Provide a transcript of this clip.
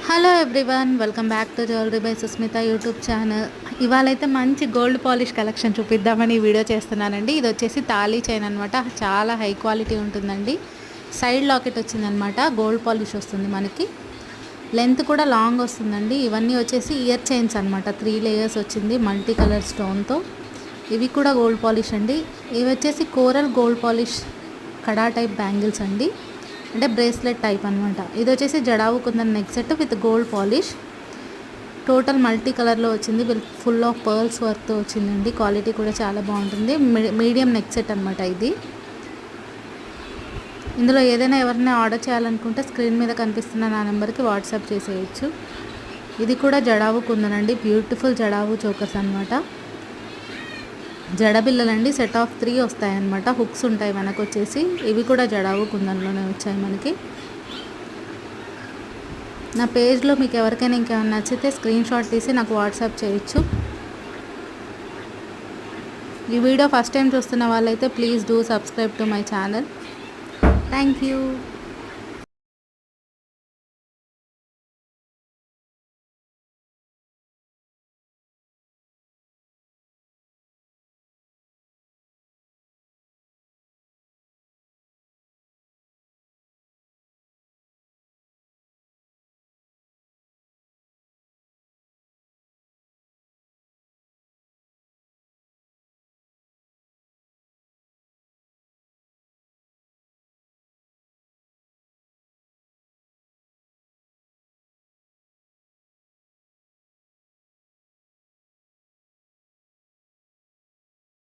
Hello everyone, welcome back to jewellery by Sushmita YouTube channel. ఇవాళైతే మంచి gold polish collection చూపిద్దామని video చేస్తున్నానండి. ఇది వచ్చేసి తాళీ చైన్ అనమాట. చాలా హై క్వాలిటీ ఉంటుందండి. సైడ్ లాకెట్ వచ్చిందనమాట. గోల్డ్ పాలిష్ వస్తుంది మనకి. లెంత్ కూడా లాంగ్ వస్తుందండి. ఇవన్నీ వచ్చేసి ఇయర్ చైన్స్ అనమాట. 3 లేయర్స్ వచ్చింది మల్టీ కలర్ స్టోన్తో. ఇవి కూడా గోల్డ్ పాలిష్ అండి. ఇవి వచ్చేసి coral gold polish kada type bangles అండి. అంటే బ్రేస్లెట్ టైప్ అనమాట. ఇది వచ్చేసి jadau kundan neck set with gold polish. Total multi కలర్లో వచ్చింది. ఫుల్ ఆఫ్ పర్ల్స్ వర్క్తో వచ్చిందండి. క్వాలిటీ కూడా చాలా బాగుంటుంది. మీడియం నెక్ సెట్ అనమాట ఇది. ఇందులో ఏదైనా ఎవరైనా ఆర్డర్ చేయాలనుకుంటే స్క్రీన్ మీద కనిపిస్తున్న నా నెంబర్కి వాట్సాప్ చేసేయచ్చు. ఇది కూడా జడావు కుందనండి. బ్యూటిఫుల్ జడావు చోకర్స్ అనమాట. జడబిల్లలండి. సెట్ ఆఫ్ 3 వస్తాయన్నమాట. హుక్స్ ఉంటాయి వెనక వచ్చేసి. ఇవి కూడా జడావు కుందన్లోనే వచ్చాయి మనకి. నా పేజ్లో మీకు ఎవరికైనా ఇంకేమైనా నచ్చితే స్క్రీన్ షాట్ తీసి నాకు వాట్సాప్ చేయొచ్చు. ఈ వీడియో ఫస్ట్ టైం చూస్తున్న వాళ్ళైతే please do subscribe to my channel. Thank you.